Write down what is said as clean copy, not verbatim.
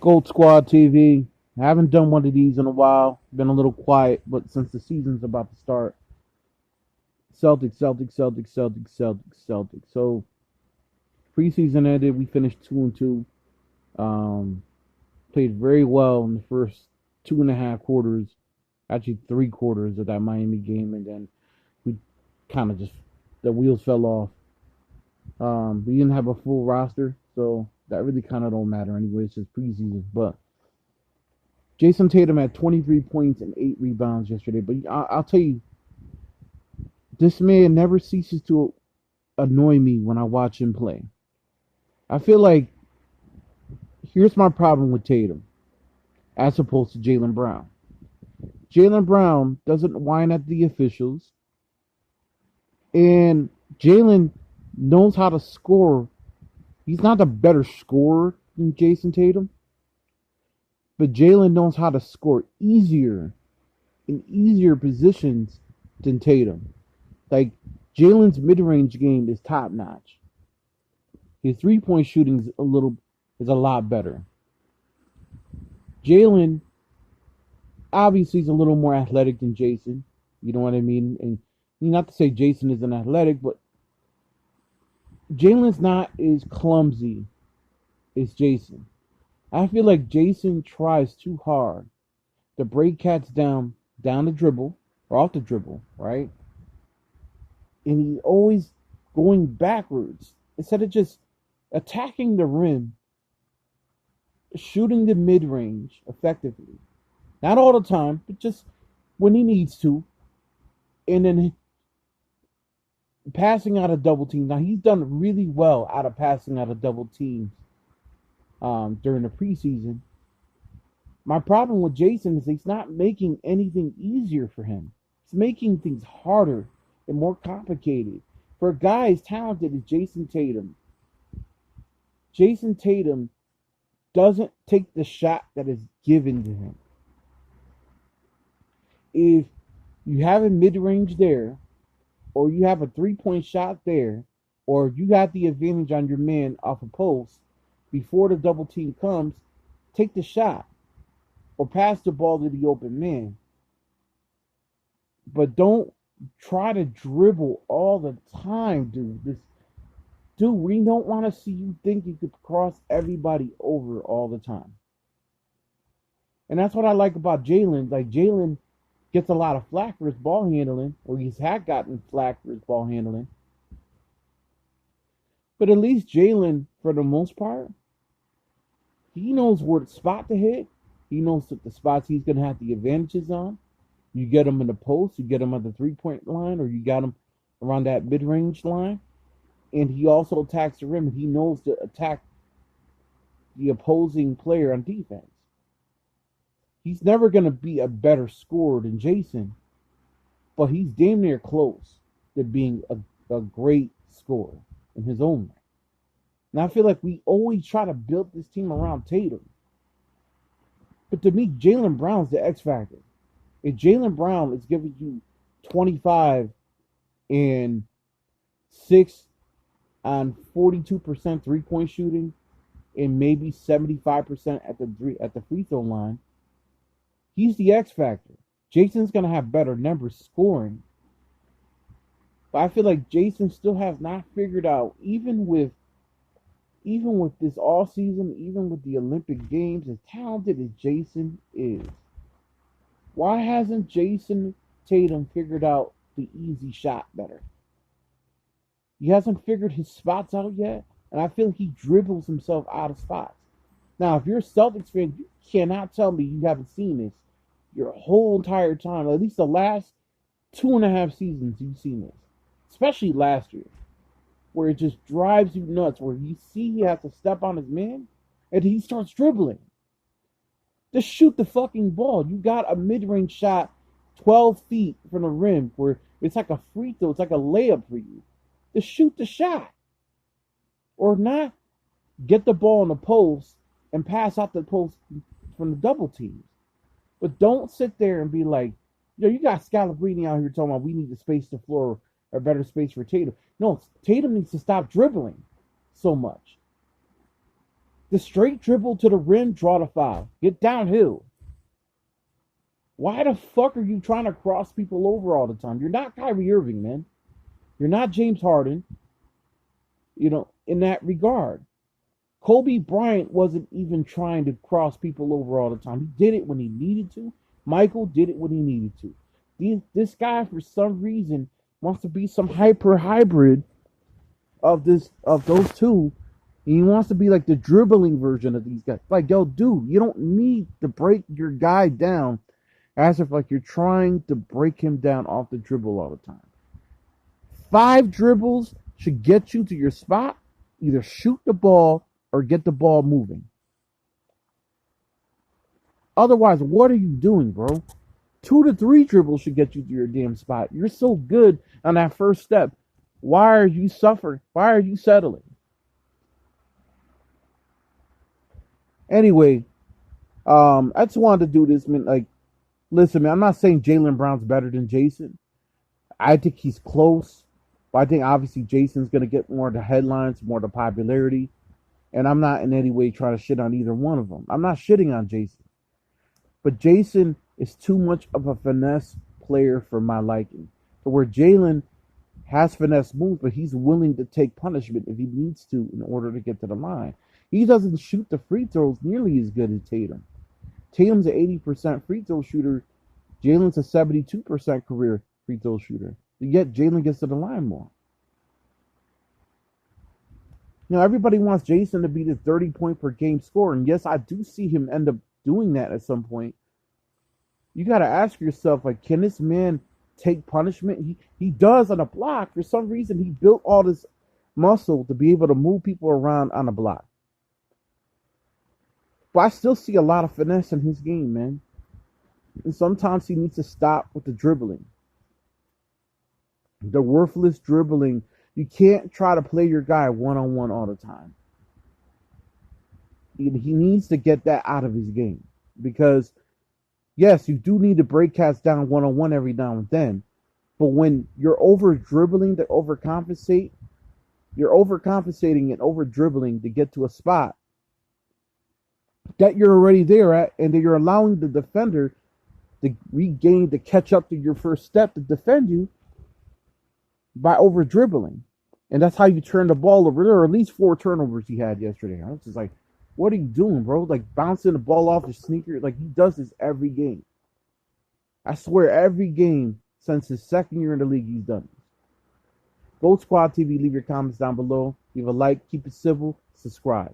Gold Squad TV. I haven't done one of these in a while. Been a little quiet, but since the season's about to start, Celtics. So preseason ended. We finished 2-2. Um, Played very well in the first 2.5 quarters, actually 3 quarters of that Miami game, and then we kind of just the wheels fell off. We didn't have a full roster, so that really kind of don't matter anyway. It's just preseason, but Jayson Tatum had 23 points and 8 rebounds yesterday. But I'll tell you, this man never ceases to annoy me when I watch him play. I feel like here's my problem with Tatum as opposed to Jaylen Brown. Jaylen Brown doesn't whine at the officials, and Jaylen knows how to score. He's not a better scorer than Jayson Tatum, but Jaylen knows how to score easier in easier positions than Tatum. Like, Jaylen's mid-range game is top notch. His three-point shooting is a lot better. Jaylen obviously is a little more athletic than Jayson. You know what I mean? And not to say Jayson isn't athletic, but Jaylen's not as clumsy as Jayson. I feel like Jayson tries too hard to break cats down the dribble or off the dribble, right? And he's always going backwards instead of just attacking the rim, shooting the mid-range effectively. Not all the time, but just when he needs to. And then passing out of double teams. Now, he's done really well out of passing out of double teams during the preseason. My problem with Jayson is he's not making anything easier for him. He's making things harder and more complicated. For a guy as talented as Jayson Tatum doesn't take the shot that is given to him. If you have a mid-range there, or you have a three-point shot there, or you got the advantage on your man off a post before the double team comes, take the shot or pass the ball to the open man. But don't try to dribble all the time, dude. We don't want to see you think you could cross everybody over all the time. And that's what I like about Jaylen. Like, Jaylen gets a lot of flack for his ball handling, or he's had gotten flack for his ball handling. But at least Jaylen, for the most part, he knows where the spot to hit. He knows the spots he's going to have the advantages on. You get him in the post, you get him at the three-point line, or you got him around that mid-range line. And he also attacks the rim, and he knows to attack the opposing player on defense. He's never going to be a better scorer than Jayson, but he's damn near close to being a great scorer in his own right. And I feel like we always try to build this team around Tatum. But to me, Jaylen Brown's the X factor. If Jaylen Brown is giving you 25 and 6 on 42% three-point shooting and maybe 75% at the free throw line, he's the X factor. Jayson's going to have better numbers scoring. But I feel like Jayson still has not figured out, even with this all season, even with the Olympic Games, as talented as Jayson is, why hasn't Jayson Tatum figured out the easy shot better? He hasn't figured his spots out yet, and I feel he dribbles himself out of spots. Now, if you're a Celtics fan, you cannot tell me you haven't seen this your whole entire time. At least the last 2.5 seasons you've seen this. Especially last year, where it just drives you nuts, where you see he has to step on his man, and he starts dribbling. Just shoot the fucking ball. You got a mid-range shot 12 feet from the rim, where it's like a free throw, it's like a layup for you. Just shoot the shot. Or not, get the ball in the post and pass out the post from the double teams. But don't sit there and be like, yo, you got Scalabrine out here talking about we need to space the floor or better space for Tatum. No, Tatum needs to stop dribbling so much. The straight dribble to the rim, draw the foul. Get downhill. Why the fuck are you trying to cross people over all the time? You're not Kyrie Irving, man. You're not James Harden, in that regard. Kobe Bryant wasn't even trying to cross people over all the time. He did it when he needed to. Michael did it when he needed to. This guy, for some reason, wants to be some hyper hybrid of those two. And he wants to be like the dribbling version of these guys. Like, yo, dude, you don't need to break your guy down as if like you're trying to break him down off the dribble all the time. 5 dribbles should get you to your spot. Either shoot the ball or get the ball moving. Otherwise, what are you doing, bro? 2 to 3 dribbles should get you to your damn spot. You're so good on that first step. Why are you suffering? Why are you settling? Anyway, I just wanted to do this, man. Like, listen, man, I'm not saying Jaylen Brown's better than Jayson. I think he's close. But I think obviously Jayson's going to get more of the headlines, more of the popularity. And I'm not in any way trying to shit on either one of them. I'm not shitting on Jayson. But Jayson is too much of a finesse player for my liking. So where Jaylen has finesse moves, but he's willing to take punishment if he needs to in order to get to the line. He doesn't shoot the free throws nearly as good as Tatum. Tatum's an 80% free throw shooter. Jaylen's a 72% career free throw shooter. Yet Jaylen gets to the line more. Everybody wants Jayson to be the 30-point per game scorer. And yes, I do see him end up doing that at some point. You got to ask yourself, like, can this man take punishment? He does on a block. For some reason, he built all this muscle to be able to move people around on a block. But I still see a lot of finesse in his game, man. And sometimes he needs to stop with the dribbling. The worthless dribbling. You can't try to play your guy one-on-one all the time. He needs to get that out of his game. Because, yes, you do need to break cats down one-on-one every now and then. But when you're over-dribbling to overcompensate, you're overcompensating and over-dribbling to get to a spot that you're already there at, and that you're allowing the defender to catch up to your first step to defend you by over dribbling. And that's how you turn the ball over. There are at least 4 turnovers he had yesterday. I was just like, what are you doing, bro? Like bouncing the ball off his sneaker. Like he does this every game. I swear every game since his second year in the league he's done this. Gold Squad TV, leave your comments down below. Leave a like, keep it civil, subscribe.